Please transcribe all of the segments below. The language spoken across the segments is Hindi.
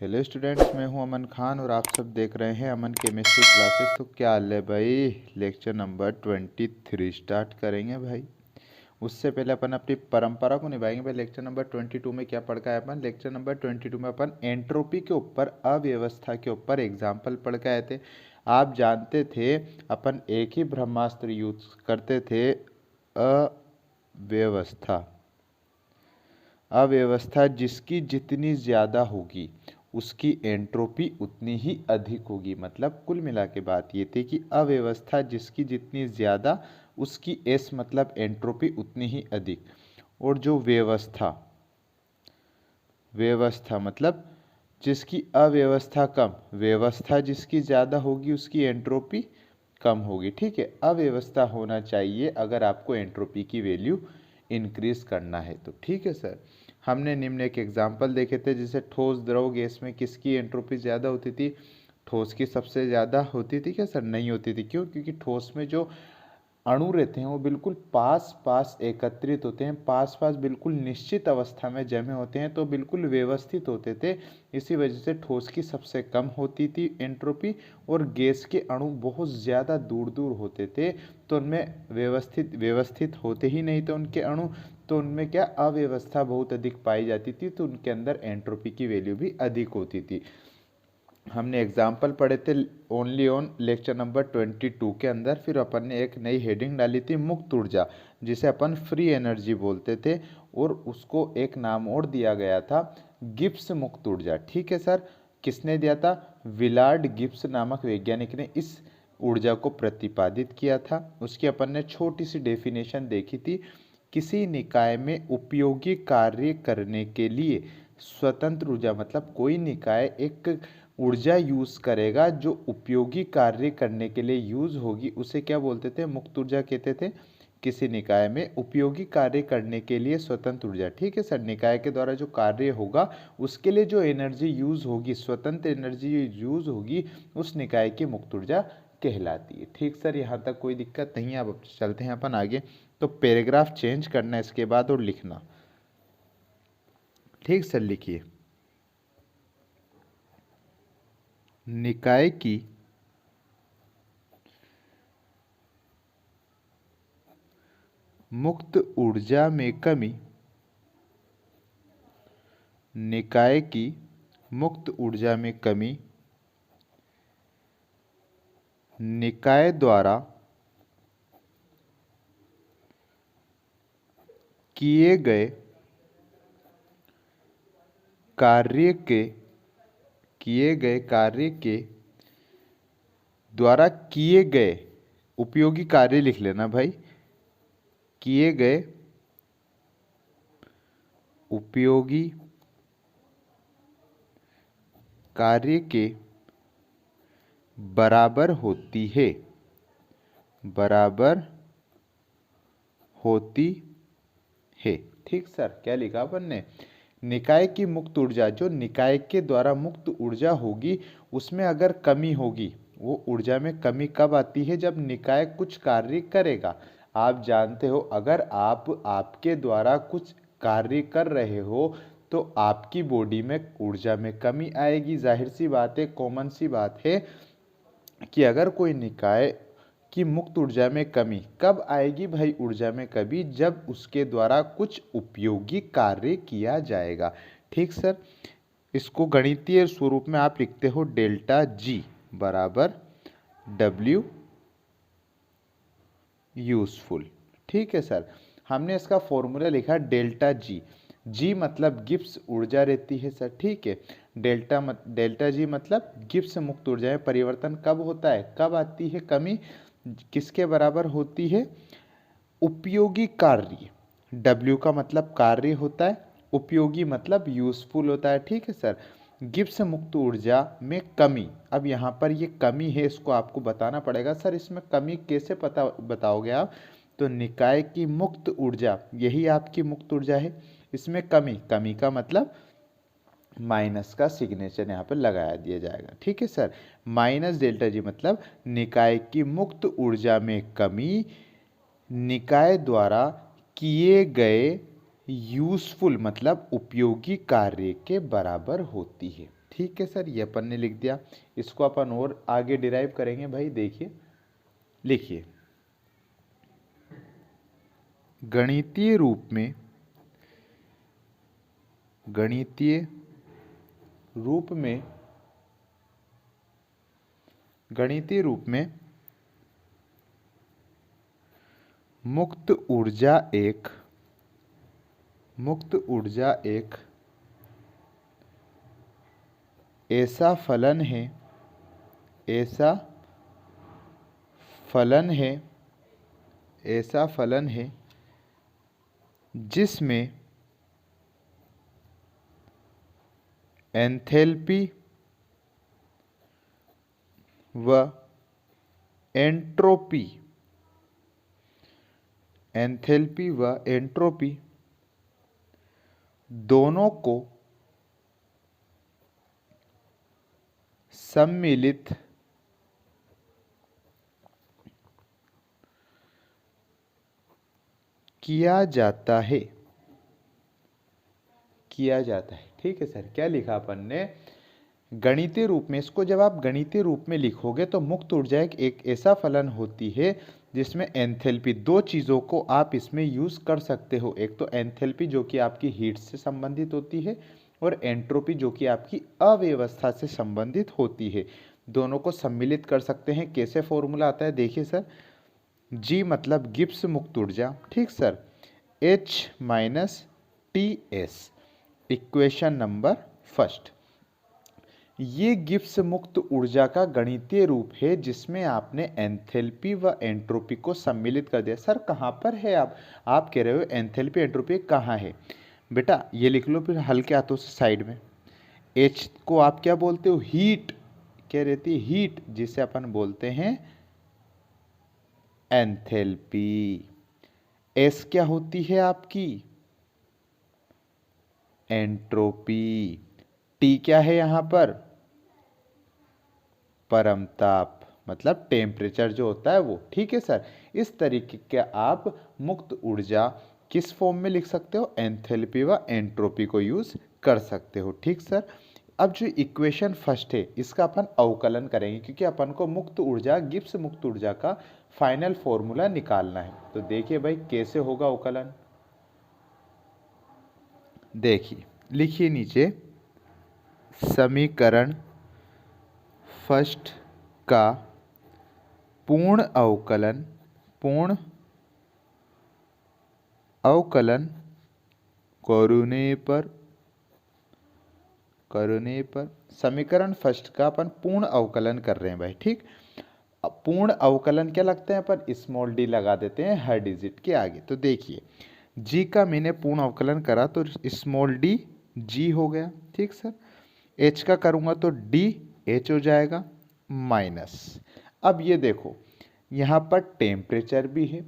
हेलो स्टूडेंट्स, मैं हूं अमन खान और आप सब देख रहे हैं अमन केमिस्ट्री क्लासेस। तो क्या हाल है भाई। लेक्चर नंबर 23 स्टार्ट करेंगे भाई। उससे पहले अपन अपनी परंपरा को निभाएंगे भाई। लेक्चर नंबर 22 में क्या पढ़ का है अपन। लेक्चर नंबर 22 में अपन एंट्रोपी के ऊपर, अव्यवस्था के ऊपर एग्जाम्पल पढ़ के आए थे। आप जानते थे अपन एक ही ब्रह्मास्त्र यूज करते थे, अव्यवस्था। अव्यवस्था जिसकी जितनी ज़्यादा होगी उसकी एंट्रोपी उतनी ही अधिक होगी। मतलब कुल मिला के बात ये थी कि अव्यवस्था जिसकी जितनी ज़्यादा उसकी एस मतलब एंट्रोपी उतनी ही अधिक। और जो व्यवस्था, व्यवस्था मतलब जिसकी अव्यवस्था कम, व्यवस्था जिसकी ज़्यादा होगी उसकी एंट्रोपी कम होगी। ठीक है, अव्यवस्था होना चाहिए अगर आपको एंट्रोपी की वैल्यू इंक्रीज करना है तो। ठीक है सर, हमने निम्न एक एग्जाम्पल देखे थे जिसे ठोस द्रव गैस में किसकी एंट्रोपी ज़्यादा होती थी। ठोस की सबसे ज़्यादा होती थी क्या सर? नहीं होती थी। क्यों? क्योंकि ठोस में जो अणु रहते हैं वो बिल्कुल पास पास एकत्रित होते हैं, पास पास बिल्कुल निश्चित अवस्था में जमे होते हैं, तो बिल्कुल व्यवस्थित होते थे। इसी वजह से ठोस की सबसे कम होती थी एंट्रोपी, और गैस के अणु बहुत ज़्यादा दूर दूर होते थे तो उनमें व्यवस्थित होते ही नहीं थे उनके अणु, तो उनमें क्या अव्यवस्था बहुत अधिक पाई जाती थी, तो उनके अंदर एंट्रोपी की वैल्यू भी अधिक होती थी। हमने एग्जाम्पल पढ़े थे ओनली ऑन लेक्चर नंबर 22 के अंदर। फिर अपन ने एक नई हेडिंग डाली थी मुक्त ऊर्जा, जिसे अपन फ्री एनर्जी बोलते थे, और उसको एक नाम और दिया गया था गिब्स मुक्त ऊर्जा। ठीक है सर, किसने दिया था? विलार्ड गिब्स नामक वैज्ञानिक ने इस ऊर्जा को प्रतिपादित किया था। उसकी अपन ने छोटी सी डेफिनेशन देखी थी। किसी निकाय में उपयोगी कार्य करने के लिए स्वतंत्र ऊर्जा, मतलब कोई निकाय एक ऊर्जा यूज करेगा जो उपयोगी कार्य करने के लिए यूज होगी, उसे क्या बोलते थे? मुक्त ऊर्जा कहते थे। किसी निकाय में उपयोगी कार्य करने के लिए स्वतंत्र ऊर्जा। ठीक है सर, निकाय के द्वारा जो कार्य होगा उसके लिए जो एनर्जी यूज होगी, स्वतंत्र एनर्जी यूज होगी, उस निकाय की मुक्त ऊर्जा कहलाती है। ठीक सर, यहाँ तक कोई दिक्कत नहीं है। अब चलते हैं अपन आगे। तो पैराग्राफ चेंज करना है इसके बाद और लिखना। ठीक सर, लिखिए। निकाय की मुक्त ऊर्जा में कमी, निकाय की मुक्त ऊर्जा में कमी निकाय द्वारा किए गए कार्य के द्वारा किए गए उपयोगी कार्य लिख लेना भाई। किए गए उपयोगी कार्य के बराबर होती है, बराबर होती है। ठीक सर, क्या लिखा अपन ने? निकाय की मुक्त ऊर्जा, जो निकाय के द्वारा मुक्त ऊर्जा होगी उसमें अगर कमी होगी, वो ऊर्जा में कमी कब आती है? जब निकाय कुछ कार्य करेगा। आप जानते हो, अगर आप आपके द्वारा कुछ कार्य कर रहे हो तो आपकी बॉडी में ऊर्जा में कमी आएगी। जाहिर सी बात है, कॉमन सी बात है कि अगर कोई निकाय की मुक्त ऊर्जा में कमी कब आएगी भाई? ऊर्जा में कमी जब उसके द्वारा कुछ उपयोगी कार्य किया जाएगा। ठीक सर, इसको गणितीय स्वरूप में आप लिखते हो डेल्टा जी बराबर डब्ल्यू यूजफुल। ठीक है सर, हमने इसका फॉर्मूला लिखा डेल्टा जी। जी मतलब गिब्स ऊर्जा रहती है सर। ठीक है, डेल्टा जी मतलब गिब्स मुक्त ऊर्जा में परिवर्तन कब होता है, कब आती है कमी, किसके बराबर होती है? उपयोगी कार्य। डब्ल्यू का मतलब कार्य होता है, उपयोगी मतलब यूजफुल होता है। ठीक है सर, गिब्स मुक्त ऊर्जा में कमी। अब यहाँ पर ये कमी है, इसको आपको बताना पड़ेगा। सर इसमें कमी कैसे पता बताओगे आप? तो निकाय की मुक्त ऊर्जा, यही आपकी मुक्त ऊर्जा है, इसमें कमी, कमी का मतलब माइनस का सिग्नेचर यहाँ पर लगाया दिया जाएगा। ठीक है सर, माइनस डेल्टा जी मतलब निकाय की मुक्त ऊर्जा में कमी निकाय द्वारा किए गए यूजफुल मतलब उपयोगी कार्य के बराबर होती है। ठीक है सर, ये अपन ने लिख दिया। इसको अपन और आगे डिराइव करेंगे भाई। देखिए, लिखिए, गणितीय रूप में मुक्त ऊर्जा एक ऐसा फलन है जिसमें एंथैल्पी व एंट्रोपी दोनों को सम्मिलित किया जाता है। ठीक है सर, क्या लिखा अपन ने? गणितीय रूप में, इसको जब आप गणितीय रूप में लिखोगे तो मुक्त ऊर्जा एक ऐसा फलन होती है जिसमें एंथैल्पी, दो चीज़ों को आप इसमें यूज़ कर सकते हो। एक तो एंथैल्पी जो कि आपकी हीट से संबंधित होती है, और एंट्रोपी जो कि आपकी अव्यवस्था से संबंधित होती है। दोनों को सम्मिलित कर सकते हैं। कैसे फॉर्मूला आता है? देखिए सर, G मतलब गिब्स मुक्त ऊर्जा, ठीक sir, H minus TS, equation number first. ये गिब्स मुक्त ऊर्जा का गणितीय रूप है जिसमें आपने एंथैल्पी व एंट्रोपी को सम्मिलित कर दिया। सर कहाँ पर है? आप कह रहे हो एंथैल्पी एंट्रोपी कहाँ है? बेटा ये लिख लो फिर हल्के हाथों से साइड में। H को आप क्या बोलते हो? हीट। क्या रहती है? हीट, जिसे अपन बोलते हैं एंथैल्पी। S क्या होती है आपकी? एंट्रोपी। T क्या है यहाँ पर? परमताप, मतलब टेम्परेचर जो होता है वो। ठीक है सर, इस तरीके के आप मुक्त ऊर्जा किस फॉर्म में लिख सकते हो? एंथैल्पी व एंट्रोपी को यूज कर सकते हो। ठीक सर, अब जो इक्वेशन फर्स्ट है इसका अपन अवकलन करेंगे, क्योंकि अपन को मुक्त ऊर्जा, गिब्स मुक्त ऊर्जा का फाइनल फॉर्मूला निकालना है। तो देखिए भाई कैसे होगा अवकलन। देखिए, लिखिए नीचे, समीकरण फर्स्ट का पूर्ण अवकलन करने पर समीकरण फर्स्ट का अपन पूर्ण अवकलन कर रहे हैं भाई। ठीक, अब पूर्ण अवकलन क्या लगते हैं? अपन स्मॉल डी लगा देते हैं हर डिजिट के आगे। तो देखिए, जी का मैंने पूर्ण अवकलन करा तो स्मॉल डी जी हो गया। ठीक सर, एच का करूँगा तो डी एच हो जाएगा माइनस। अब ये देखो, यहाँ पर टेम्परेचर भी है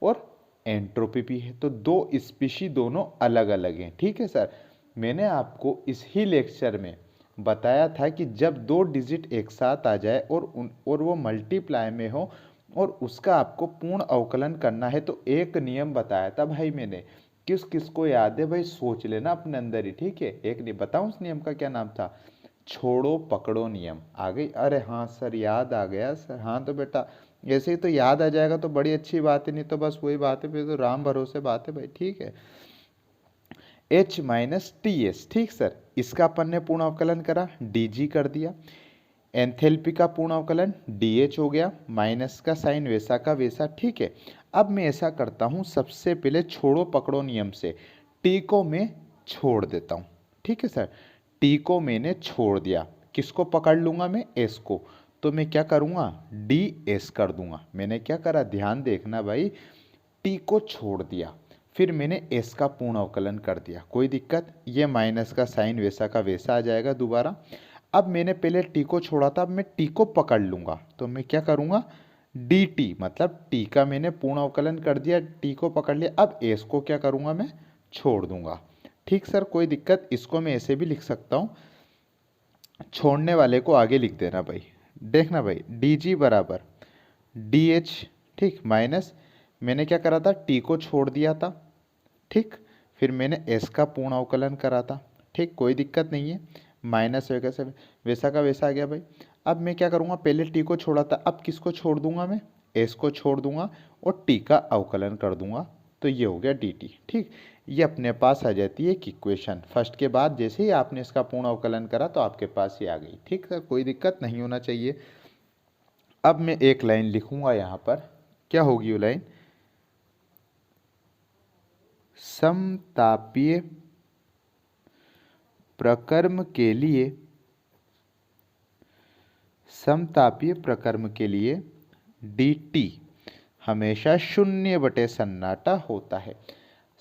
और एंट्रोपी भी है, तो दो स्पीशी दोनों अलग अलग हैं। ठीक है सर, मैंने आपको इस ही लेक्चर में बताया था कि जब दो डिजिट एक साथ आ जाए और वो मल्टीप्लाई में हो और उसका आपको पूर्ण अवकलन करना है, तो एक नियम बताया था भाई मैंने। किस किस को याद है भाई? सोच लेना अपने अंदर ही। ठीक है, एक नहीं बताऊं उस नियम का क्या नाम था? छोड़ो पकड़ो नियम। आ गई? अरे हाँ सर, याद आ गया सर। हाँ तो बेटा ऐसे ही तो याद आ जाएगा तो बड़ी अच्छी बात है, नहीं तो बस वही बात है, फिर तो राम भरोसे बात है भाई। ठीक है, H माइनस TS। ठीक सर, इसका अपन ने पूर्ण अवकलन करा, DG कर दिया। एंथैल्पी का पूर्ण अवकलन DH हो गया, माइनस का साइन वैसा का वैसा। ठीक है, अब मैं ऐसा करता हूँ, सबसे पहले छोड़ो पकड़ो नियम से T को मैं छोड़ देता हूँ। ठीक है सर, T को मैंने छोड़ दिया, किसको पकड़ लूँगा मैं? S को। तो मैं क्या करूँगा? DS कर दूंगा। मैंने क्या करा? ध्यान देखना भाई, T को छोड़ दिया, फिर मैंने S का पूर्ण अवकलन कर दिया। कोई दिक्कत? ये माइनस का साइन वैसा का वैसा आ जाएगा दोबारा। अब मैंने पहले T को छोड़ा था, अब मैं T को पकड़ लूँगा, तो मैं क्या करूँगा? DT, मतलब T का मैंने पूर्ण अवकलन कर दिया, T को पकड़ लिया। अब S को क्या करूँगा? मैं छोड़ दूँगा। ठीक सर, कोई दिक्कत? इसको मैं ऐसे भी लिख सकता हूँ, छोड़ने वाले को आगे लिख देना भाई। देखना भाई, DG बराबर DH। ठीक, माइनस मैंने क्या करा था? T को छोड़ दिया था। ठीक, फिर मैंने S का पूर्ण अवकलन करा था। ठीक, कोई दिक्कत नहीं है, माइनस वैसा वैसा का वैसा आ गया भाई। अब मैं क्या करूँगा, पहले टी को छोड़ा था, अब किसको छोड़ दूंगा मैं, एस को छोड़ दूंगा और टी का अवकलन कर दूंगा, तो ये हो गया डी टी। ठीक, ये अपने पास आ जाती है एक इक्वेशन। फर्स्ट के बाद जैसे ही आपने इसका पूर्ण अवकलन करा तो आपके पास ये आ गई। ठीक है, कोई दिक्कत नहीं होना चाहिए। अब मैं एक लाइन लिखूंगा यहाँ पर, क्या होगी वो लाइन, समतापीय प्रकर्म के लिए, समतापीय प्रकर्म के लिए dt हमेशा 0/सन्नाटा होता है।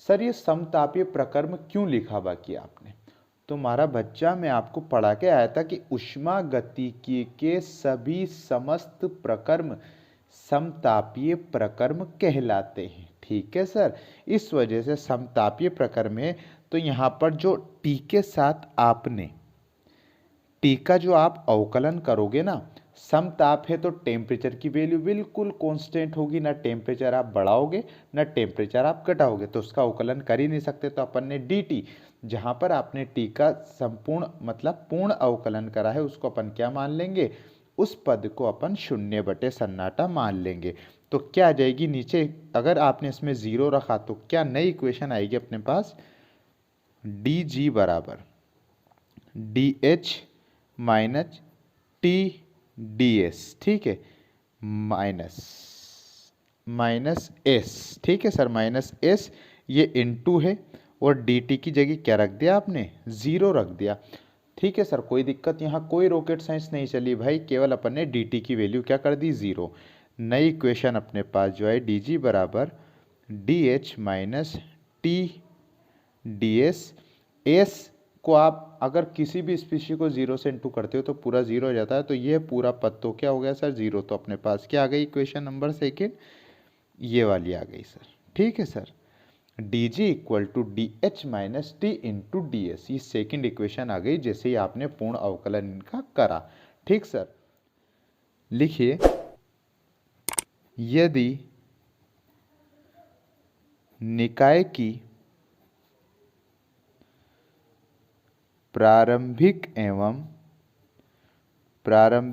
सर ये समतापीय प्रकर्म क्यों लिखा बाकी आपने, तो हमारा बच्चा मैं आपको पढ़ा के आया था कि ऊष्मागतिकी के सभी समस्त प्रकर्म समतापीय प्रकर्म कहलाते हैं। ठीक है सर, इस वजह से समतापीय प्रकर्म है। तो यहाँ पर जो टी के साथ आपने टी का जो आप अवकलन करोगे ना, समताप है तो टेम्परेचर की वैल्यू बिल्कुल कांस्टेंट होगी, ना टेम्परेचर आप बढ़ाओगे ना टेम्परेचर आप घटाओगे, तो उसका अवकलन कर ही नहीं सकते। तो अपन ने डी टी, जहाँ पर आपने टी का संपूर्ण मतलब पूर्ण अवकलन करा है, उसको अपन क्या मान लेंगे, उस पद को अपन 0/सन्नाटा मान लेंगे। तो क्या आ जाएगी नीचे, अगर आपने इसमें जीरो रखा तो क्या नई इक्वेशन आएगी अपने पास, डी जी बराबर D H minus T D S. ठीक है, माइनस एस। ठीक है सर, माइनस एस, ये इनटू है और डी टी की जगह क्या रख दिया आपने, जीरो रख दिया। ठीक है सर, कोई दिक्कत, यहाँ कोई रॉकेट साइंस नहीं चली भाई, केवल अपन ने डी टी की वैल्यू क्या कर दी, जीरो। नई इक्वेशन अपने पास जो है डी जी बराबर D H minus T D S. S को आप अगर किसी भी स्पीशी को जीरो से इंटू करते हो तो पूरा जीरो हो जाता है, तो ये पूरा पद तो क्या हो गया सर, जीरो। तो अपने पास क्या आ गई इक्वेशन नंबर सेकेंड, ये वाली आ गई सर। ठीक है sir, D G equal to D H minus T into D S, ये सेकेंड इक्वेशन आ गई जैसे ही आपने पूर्ण अवकलन इनका करा। ठीक सर, लिखिए, यदि निकाय की प्रारंभिक एवं अंतिम अवस्था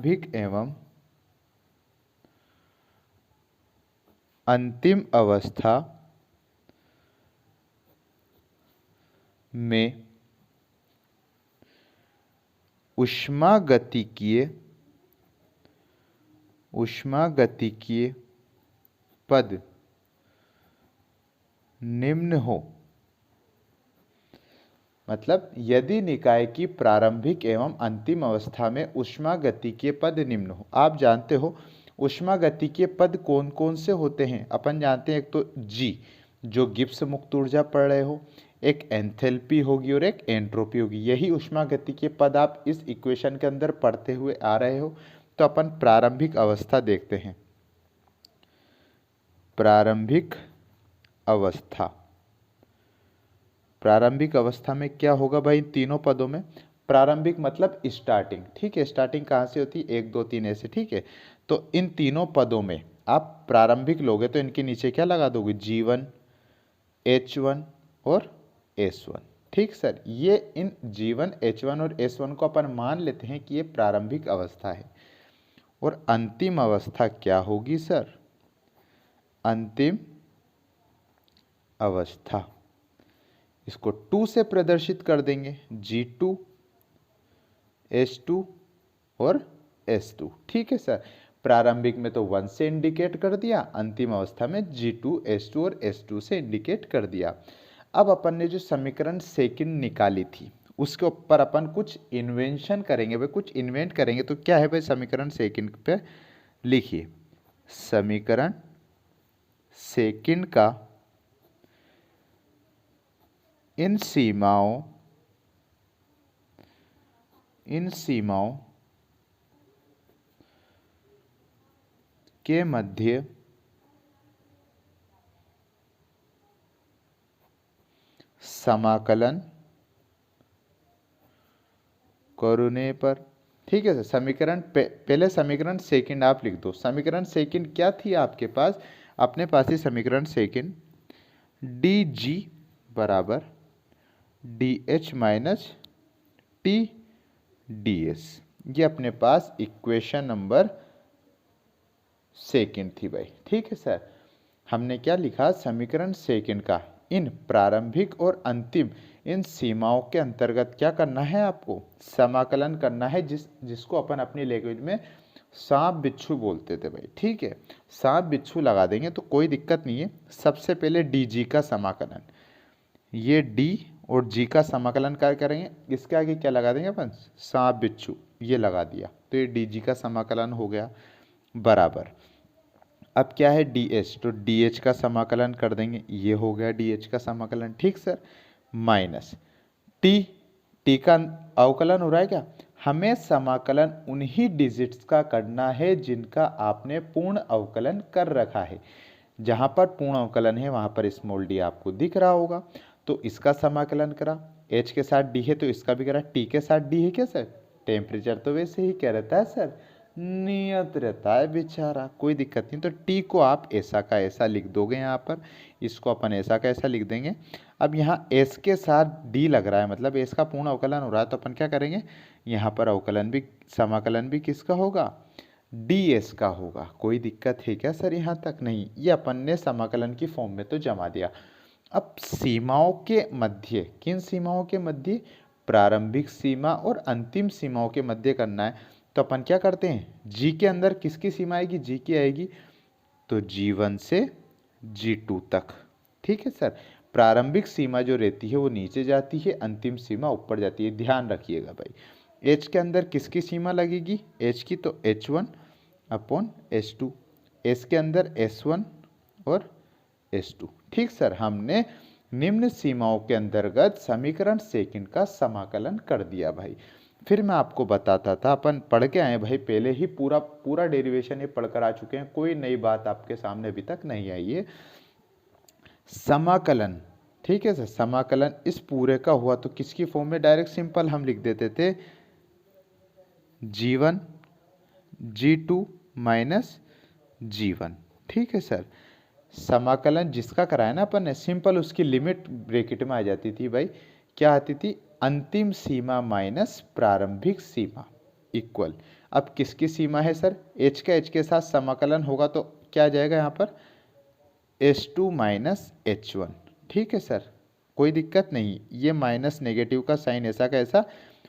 में ऊष्मागतिकीय पद निम्न हो, मतलब यदि निकाय की प्रारंभिक एवं अंतिम अवस्था में ऊष्मागतिकीय पद निम्न हो। आप जानते हो ऊष्मागतिकीय पद कौन कौन से होते हैं, अपन जानते हैं, एक तो जी जो गिब्स मुक्त ऊर्जा पढ़ रहे हो, एक एंथैल्पी होगी और एक एंट्रोपी होगी। यही ऊष्मागतिकीय पद आप इस इक्वेशन के अंदर पढ़ते हुए आ रहे हो। तो अपन प्रारंभिक अवस्था देखते हैं। प्रारंभिक अवस्था में क्या होगा भाई, तीनों पदों में प्रारंभिक मतलब स्टार्टिंग। ठीक है, स्टार्टिंग कहाँ से होती है, 1 2 3 ऐसे। ठीक है, तो इन तीनों पदों में आप प्रारंभिक लोगे तो इनके नीचे क्या लगा दोगे, G1 H1 और S1। ठीक सर, ये इन G1 H1 और S1 को अपन मान लेते हैं कि ये प्रारंभिक अवस्था है। और अंतिम अवस्था क्या होगी सर, अंतिम अवस्था, इसको 2 से प्रदर्शित कर देंगे, G2 H2 और S2। ठीक है सर, प्रारंभिक में तो 1 से इंडिकेट कर दिया, अंतिम अवस्था में G2 H2 और S2 से इंडिकेट कर दिया। अब अपन ने जो समीकरण सेकंड निकाली थी उसके ऊपर अपन कुछ इन्वेंशन करेंगे भाई, कुछ इन्वेंट करेंगे। तो क्या है भाई समीकरण सेकंड पे, लिखिए, समीकरण सेकंड का इन सीमाओं के मध्य समाकलन करने पर। ठीक है सर, समीकरण पहले समीकरण सेकंड आप लिख दो। समीकरण सेकंड क्या थी आपके पास, अपने पास ही समीकरण सेकंड डी जी बराबर D H minus T ds। ये अपने पास इक्वेशन नंबर सेकंड थी भाई। ठीक है सर, हमने क्या लिखा, समीकरण सेकंड का इन प्रारंभिक और अंतिम इन सीमाओं के अंतर्गत क्या करना है, आपको समाकलन करना है, जिसको अपन अपनी लैंग्वेज में सांप बिच्छू बोलते थे भाई। ठीक है, सांप बिच्छू लगा देंगे तो कोई दिक्कत नहीं है। सबसे पहले डी जी का समाकलन, ये डी और जी का समाकलन क्या करेंगे, इसके आगे क्या लगा देंगे अपन, सांप बिच्छू, ये लगा दिया तो ये डी जी का समाकलन हो गया, बराबर। अब क्या है डी एच, तो डी एच का समाकलन कर देंगे, ये हो गया डी एच का समाकलन। ठीक सर, माइनस टी, टी का अवकलन हो रहा है क्या, हमें समाकलन उन्हीं डिजिट्स का करना है जिनका आपने पूर्ण अवकलन कर रखा है। जहां पर पूर्ण अवकलन है वहां पर स्मॉल डी आपको दिख रहा होगा, तो इसका समाकलन करा, एच के साथ डी है तो इसका भी करा, टी के साथ डी है क्या सर, टेम्परेचर तो वैसे ही क्या रहता है सर, नियत रहता है बेचारा, कोई दिक्कत नहीं। तो टी को आप ऐसा का ऐसा लिख दोगे, यहाँ पर इसको अपन ऐसा का ऐसा लिख देंगे। अब यहाँ एस के साथ डी लग रहा है, मतलब एस का पूर्ण अवकलन हो रहा है, तो अपन क्या करेंगे, यहाँ पर अवकलन भी समाकलन भी किसका होगा, डी एस का होगा। कोई दिक्कत है क्या सर, यहाँ तक नहीं, ये अपन ने समाकलन की फॉर्म में तो जमा दिया। अब सीमाओं के मध्य, किन सीमाओं के मध्य, प्रारंभिक सीमा और अंतिम सीमाओं के मध्य करना है, तो अपन क्या करते हैं, जी के अंदर किसकी सीमा आएगी, जी की आएगी, तो G1 से G2 तक। ठीक है सर, प्रारंभिक सीमा जो रहती है वो नीचे जाती है, अंतिम सीमा ऊपर जाती है, ध्यान रखिएगा भाई। H के अंदर किसकी सीमा लगेगी, H की, तो H1 अपॉन H2, S के अंदर S1 और S2। ठीक सर, हमने निम्न सीमाओं के अंतर्गत समीकरण सेकंड का समाकलन कर दिया भाई। फिर मैं आपको बताता था, अपन पढ़ के आए भाई, पहले ही पूरा पूरा डेरिवेशन ये पढ़कर आ चुके हैं, कोई नई बात आपके सामने अभी तक नहीं आई है। समाकलन, ठीक है सर, समाकलन इस पूरे का हुआ तो किसकी फॉर्म में, डायरेक्ट सिंपल हम लिख देते थे G1 G2 माइनस G1। ठीक है सर, समाकलन जिसका कराया ना अपन ने, सिंपल उसकी लिमिट ब्रैकेट में आ जाती थी भाई, क्या आती थी, अंतिम सीमा माइनस प्रारंभिक सीमा इक्वल। अब किसकी सीमा है सर, एच का एच के साथ समाकलन होगा तो क्या आ जाएगा यहाँ पर, H2 माइनस H1। ठीक है सर, कोई दिक्कत नहीं, ये माइनस नेगेटिव का साइन ऐसा का ऐसा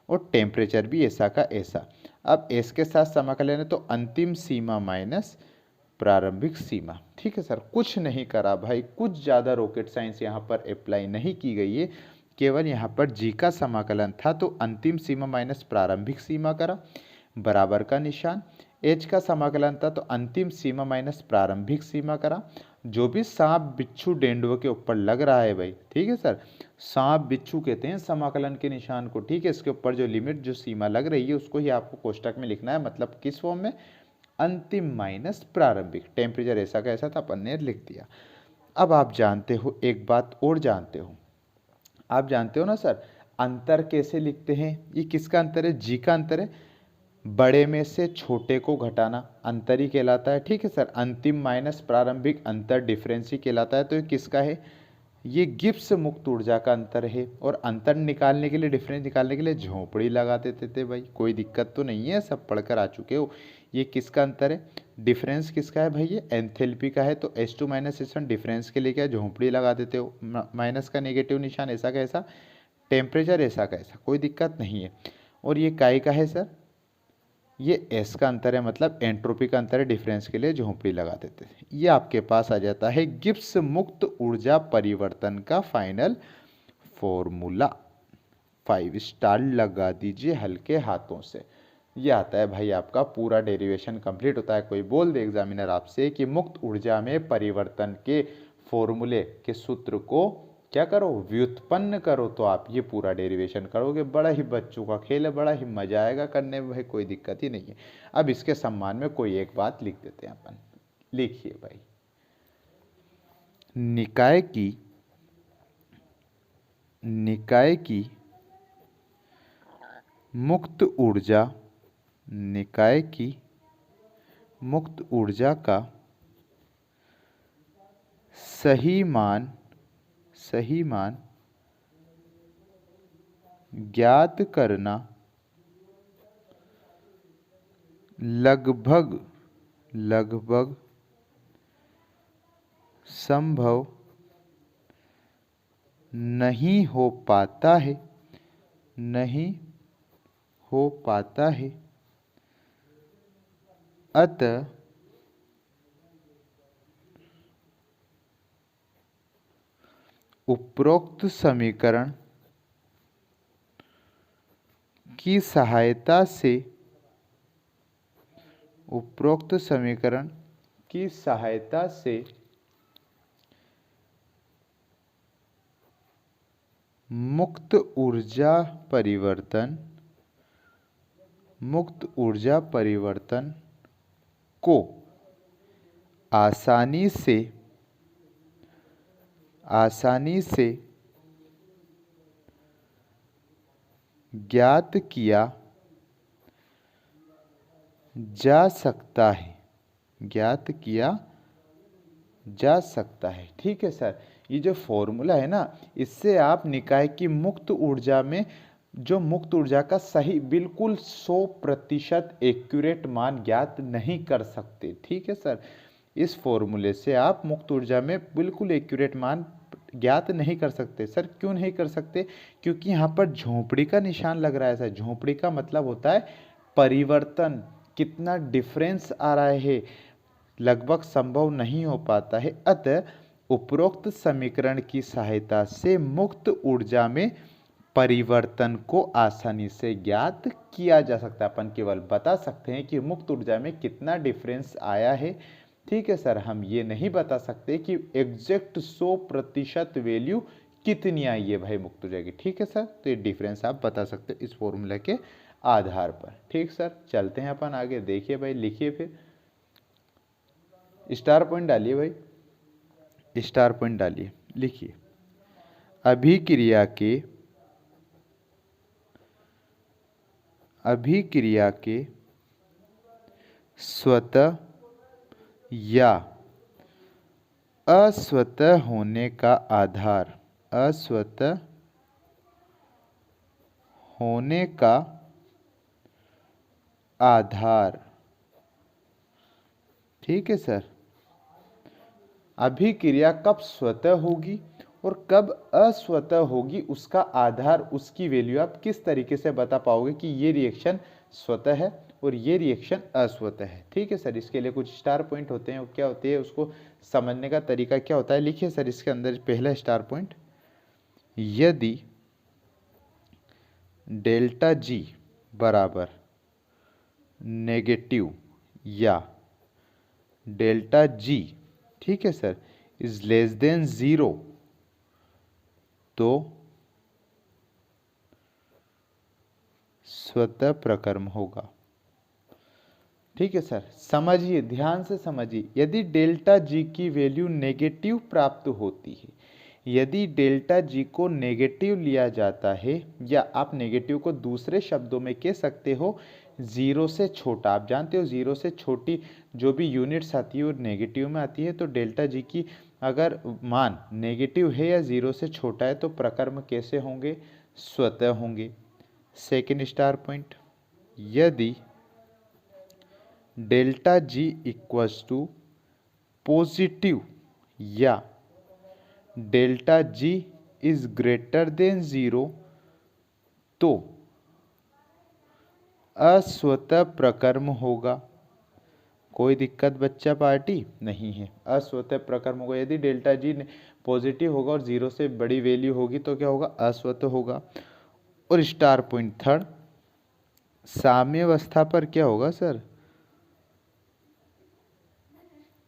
और टेम्परेचर भी ऐसा का ऐसा। अब एस के साथ समाकलन है तो अंतिम सीमा माइनस प्रारंभिक सीमा। ठीक है सर, कुछ नहीं करा भाई, कुछ ज़्यादा रॉकेट साइंस यहाँ पर अप्लाई नहीं की गई है, केवल यहाँ पर जी का समाकलन था तो अंतिम सीमा माइनस प्रारंभिक सीमा करा, बराबर का निशान। एच का समाकलन था तो अंतिम सीमा माइनस प्रारंभिक सीमा करा। जो भी सांप बिच्छू डेंडुओं के ऊपर लग रहा है भाई, ठीक है सर, सांप बिच्छू कहते हैं समाकलन के निशान को। ठीक है, इसके ऊपर जो लिमिट जो सीमा लग रही है उसको ही आपको कोष्टक में लिखना है, मतलब किस फॉर्म में, अंतिम माइनस प्रारंभिक। टेम्परेचर ऐसा का ऐसा था, अपन ने लिख दिया। अब आप जानते हो, एक बात और जानते हो, आप जानते हो ना सर, अंतर कैसे लिखते हैं, ये किसका अंतर है, जी का अंतर है, बड़े में से छोटे को घटाना अंतर ही कहलाता है। ठीक है सर, अंतिम माइनस प्रारंभिक अंतर डिफरेंस ही कहलाता है। तो ये किसका है, ये गिब्स मुक्त ऊर्जा का अंतर है, और अंतर निकालने के लिए, डिफरेंस निकालने के लिए झोंपड़ी लगा देते थे भाई, कोई दिक्कत तो नहीं है, सब पढ़कर आ चुके हो। ये किसका अंतर है, डिफरेंस किसका है भाई, ये एंथैल्पी का है, तो H2 माइनस H1 डिफरेंस के लिए क्या झोंपड़ी लगा देते हो, माइनस का नेगेटिव निशान ऐसा का ऐसा, टेम्परेचर ऐसा का ऐसा, कोई दिक्कत नहीं है। और ये काई का है सर, ये एस का अंतर है, मतलब एंट्रोपी का अंतर है, डिफरेंस के लिए झोंपड़ी लगा देते थे। ये आपके पास आ जाता है गिब्स मुक्त ऊर्जा परिवर्तन का फाइनल फॉर्मूला। 5 स्टार लगा दीजिए हल्के हाथों से। ये आता है भाई, आपका पूरा डेरिवेशन कंप्लीट होता है। कोई बोल दे एग्जामिनर आपसे कि मुक्त ऊर्जा में परिवर्तन के फॉर्मूले के सूत्र को क्या करो, व्युत्पन्न करो, तो आप ये पूरा डेरिवेशन करोगे। बड़ा ही बच्चों का खेल है, बड़ा ही मजा आएगा करने में भाई, कोई दिक्कत ही नहीं है। अब इसके सम्मान में कोई एक बात लिख देते हैं अपन, लिखिए भाई, निकाय की मुक्त ऊर्जा, निकाय की मुक्त ऊर्जा का सही मान ज्ञात करना लगभग लगभग संभव नहीं हो पाता है, नहीं हो पाता है। अतः उपरोक्त समीकरण की सहायता से उपरोक्त समीकरण की सहायता से मुक्त ऊर्जा परिवर्तन को आसानी से ज्ञात किया जा सकता है, ज्ञात किया जा सकता है। ठीक है सर, ये जो फॉर्मूला है ना, इससे आप निकाय की मुक्त ऊर्जा में जो मुक्त ऊर्जा का सही बिल्कुल 100% एक्यूरेट मान ज्ञात नहीं कर सकते। ठीक है सर, इस फॉर्मूले से आप मुक्त ऊर्जा में बिल्कुल एक्यूरेट मान ज्ञात नहीं कर सकते। सर क्यों नहीं कर सकते? क्योंकि यहाँ पर झोंपड़ी का निशान लग रहा है सर। झोंपड़ी का मतलब होता है परिवर्तन, कितना डिफरेंस आ रहा है, लगभग संभव नहीं हो पाता है। अतः उपरोक्त समीकरण की सहायता से मुक्त ऊर्जा में परिवर्तन को आसानी से ज्ञात किया जा सकता है। अपन केवल बता सकते हैं कि मुक्त ऊर्जा में कितना डिफरेंस आया है। ठीक है सर, हम ये नहीं बता सकते कि एग्जैक्ट 100% वैल्यू कितनी आई है भाई मुक्त ऊर्जा की। ठीक है सर, तो ये डिफरेंस आप बता सकते हैं इस फॉर्मूला के आधार पर। ठीक सर, चलते हैं अपन आगे। देखिए भाई, लिखिए फिर, स्टार पॉइंट डालिए भाई, स्टार पॉइंट डालिए, लिखिए। अभिक्रिया के स्वतः या अस्वतः होने का आधार, अस्वतः होने का आधार। ठीक है सर, अभिक्रिया कब स्वतः होगी और कब अस्वतः होगी, उसका आधार, उसकी वैल्यू आप किस तरीके से बता पाओगे कि ये रिएक्शन स्वतः है और ये रिएक्शन अस्वतः है। ठीक है सर, इसके लिए कुछ स्टार पॉइंट होते हैं। क्या होते हैं, उसको समझने का तरीका क्या होता है, लिखिए सर। इसके अंदर पहला स्टार पॉइंट, यदि डेल्टा जी बराबर नेगेटिव या डेल्टा जी, ठीक है सर, इज लेस देन 0, तो स्वतः प्रकर्म होगा। ठीक है सर, समझिए, ध्यान से समझिए। यदि डेल्टा जी की वैल्यू नेगेटिव प्राप्त होती है, यदि डेल्टा जी को नेगेटिव लिया जाता है, या आप नेगेटिव को दूसरे शब्दों में कह सकते हो 0 से छोटा। आप जानते हो 0 से छोटी जो भी यूनिट्स आती है वो नेगेटिव में आती है। तो डेल्टा जी की अगर मान नेगेटिव है या 0 से छोटा है तो प्रकर्म कैसे होंगे, स्वतः होंगे। सेकेंड स्टार पॉइंट, यदि delta G equals to positive या delta G is greater than 0, तो अस्वतः प्रकर्म होगा। कोई दिक्कत बच्चा पार्टी नहीं है, अस्वतः प्रकर्म होगा। यदि डेल्टा जी पॉजिटिव होगा और 0 से बड़ी वैल्यू होगी तो क्या होगा, अस्वतः होगा। और स्टार पॉइंट थर्ड, साम्यावस्था पर क्या होगा सर,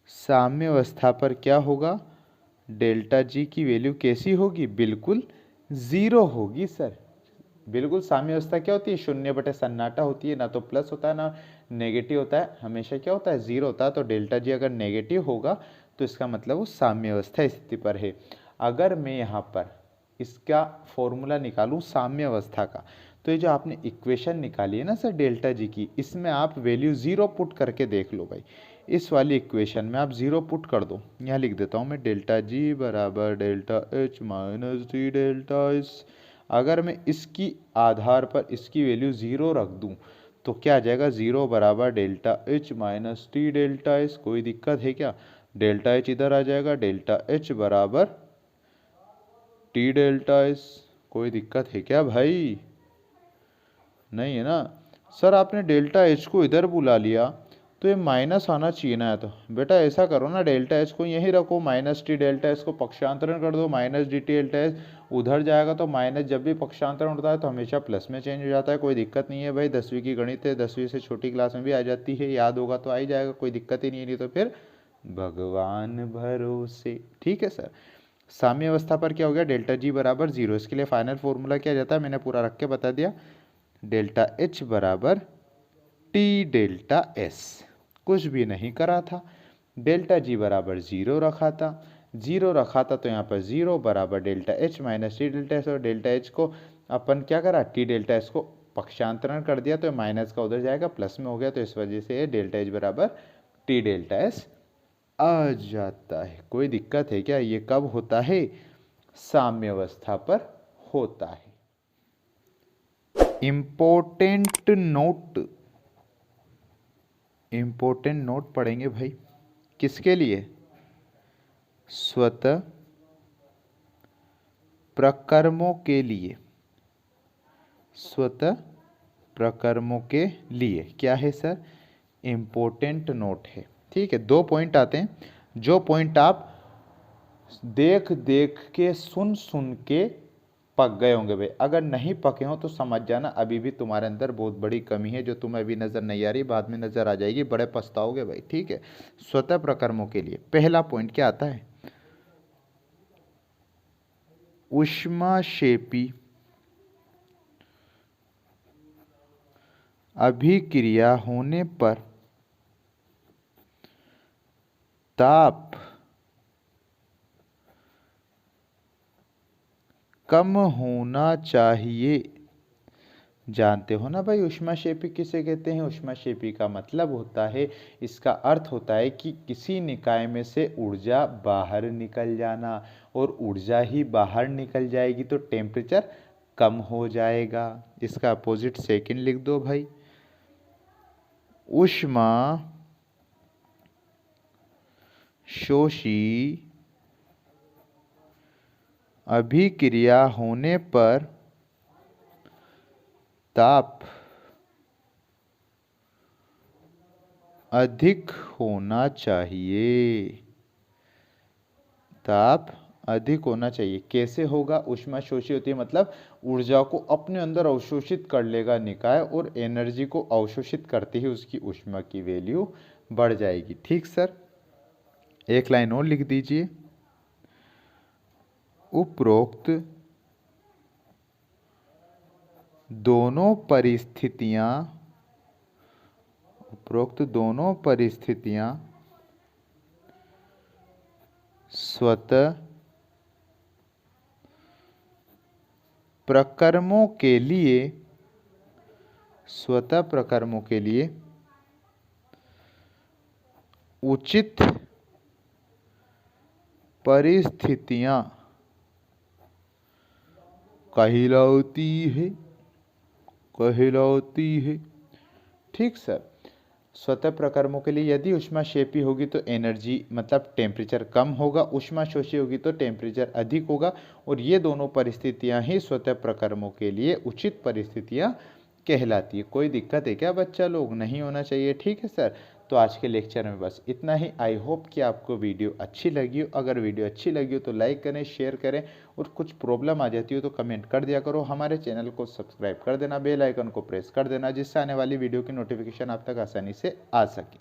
साम्यावस्था पर क्या होगा, डेल्टा जी की वैल्यू कैसी होगी, बिल्कुल 0 होगी सर। बिल्कुल साम्यावस्था क्या होती है, 0/सन्नाटा होती है, ना तो प्लस होता है ना नेगेटिव होता है, हमेशा क्या होता है, 0 होता है। तो डेल्टा जी अगर नेगेटिव होगा तो इसका मतलब वो साम्यावस्था स्थिति पर है। अगर मैं यहाँ पर इसका फॉर्मूला निकालूं साम्यावस्था का, तो ये जो आपने इक्वेशन निकाली है ना सर डेल्टा जी की, इसमें आप वैल्यू 0 पुट करके देख लो भाई। इस वाली इक्वेशन में आप 0 पुट कर दो। यहाँ लिख देता हूँ मैं, डेल्टा जी बराबर delta H minus D delta S. अगर मैं इसकी आधार पर इसकी वैल्यू 0 रख दूं तो क्या आ जाएगा, 0 बराबर delta H minus T delta S. कोई दिक्कत है क्या, डेल्टा एच इधर आ जाएगा, डेल्टा एच बराबर टी डेल्टा एस। कोई दिक्कत है क्या भाई, नहीं है ना। सर आपने डेल्टा एच को इधर बुला लिया तो ये माइनस आना चाहिए ना। तो बेटा ऐसा करो ना, डेल्टा एच को यहीं रखो, माइनस टी डेल्टा एस को पक्षांतरण कर दो, minus D T delta S उधर जाएगा तो माइनस, जब भी पक्षांतरण होता है तो हमेशा प्लस में चेंज हो जाता है। कोई दिक्कत नहीं है भाई, 10वीं की गणित है, 10वीं से छोटी क्लास में भी आ जाती है, याद होगा तो आ ही जाएगा, कोई दिक्कत ही नहीं है। नहीं तो फिर भगवान भरोसे। ठीक है सर। साम्य अवस्था पर क्या हो गया, डेल्टा जी बराबर 0। इसके लिए फाइनल फॉर्मूला क्या जाता है, मैंने पूरा रख के बता दिया, डेल्टा एच बराबर टी डेल्टा एस। कुछ भी नहीं करा था, डेल्टा जी बराबर 0 रखा था, 0 रखा था तो यहाँ पर 0 बराबर delta H minus T delta S, और डेल्टा एच को अपन क्या करा, टी डेल्टा एस को पक्षांतरण कर दिया तो माइनस का उधर जाएगा, प्लस में हो गया, तो इस वजह से डेल्टा एच बराबर टी डेल्टा एस आ जाता है। कोई दिक्कत है क्या, ये कब होता है, साम्य अवस्था पर होता है। इम्पोर्टेंट नोट, इम्पोर्टेंट नोट पढ़ेंगे भाई, किसके लिए, स्वतः प्रकर्मों के लिए, स्वतः प्रकर्मों के लिए। क्या है सर, इम्पोर्टेंट नोट है। ठीक है, 2 पॉइंट आते हैं, जो पॉइंट आप देख देख के सुन सुन के पक गए होंगे भाई, अगर नहीं पके हो तो समझ जाना अभी भी तुम्हारे अंदर बहुत बड़ी कमी है, जो तुम्हें अभी नज़र नहीं आ रही, बाद में नज़र आ जाएगी, बड़े पछताओगे भाई। ठीक है, स्वतः प्रकर्मों के लिए पहला पॉइंट क्या आता है, ऊष्माक्षेपी अभिक्रिया होने पर ताप कम होना चाहिए। जानते हो ना भाई ऊष्माक्षेपी किसे कहते हैं, ऊष्माक्षेपी का मतलब होता है, इसका अर्थ होता है कि किसी निकाय में से ऊर्जा बाहर निकल जाना, और ऊर्जा ही बाहर निकल जाएगी तो टेम्परेचर कम हो जाएगा। इसका अपोजिट सेकंड लिख दो भाई, ऊष्मा शोषी अभिक्रिया होने पर ताप अधिक होना चाहिए, ताप अधिक होना चाहिए। कैसे होगा, ऊष्मा शोषी होती है मतलब ऊर्जा को अपने अंदर अवशोषित कर लेगा निकाय, और एनर्जी को अवशोषित करते ही उसकी ऊष्मा की वैल्यू बढ़ जाएगी। ठीक सर, एक लाइन और लिख दीजिए, उपरोक्त दोनों परिस्थितियां स्वतः प्रकर्मों के लिए उचित परिस्थितियां कहलाती है। ठीक सर, स्वतः प्रकर्मों के लिए यदि ऊष्माक्षेपी होगी तो एनर्जी मतलब टेम्परेचर कम होगा, ऊष्मा शोषी होगी तो टेम्परेचर अधिक होगा, और ये दोनों परिस्थितियां ही स्वतः प्रकर्मों के लिए उचित परिस्थितियां कहलाती है। कोई दिक्कत है क्या बच्चा लोग, नहीं होना चाहिए। ठीक है सर, तो आज के लेक्चर में बस इतना ही। आई होप कि आपको वीडियो अच्छी लगी हो, अगर वीडियो अच्छी लगी हो तो लाइक करें, शेयर करें, और कुछ प्रॉब्लम आ जाती हो तो कमेंट कर दिया करो। हमारे चैनल को सब्सक्राइब कर देना, बेल आइकन को प्रेस कर देना, जिससे आने वाली वीडियो की नोटिफिकेशन आप तक आसानी से आ सके।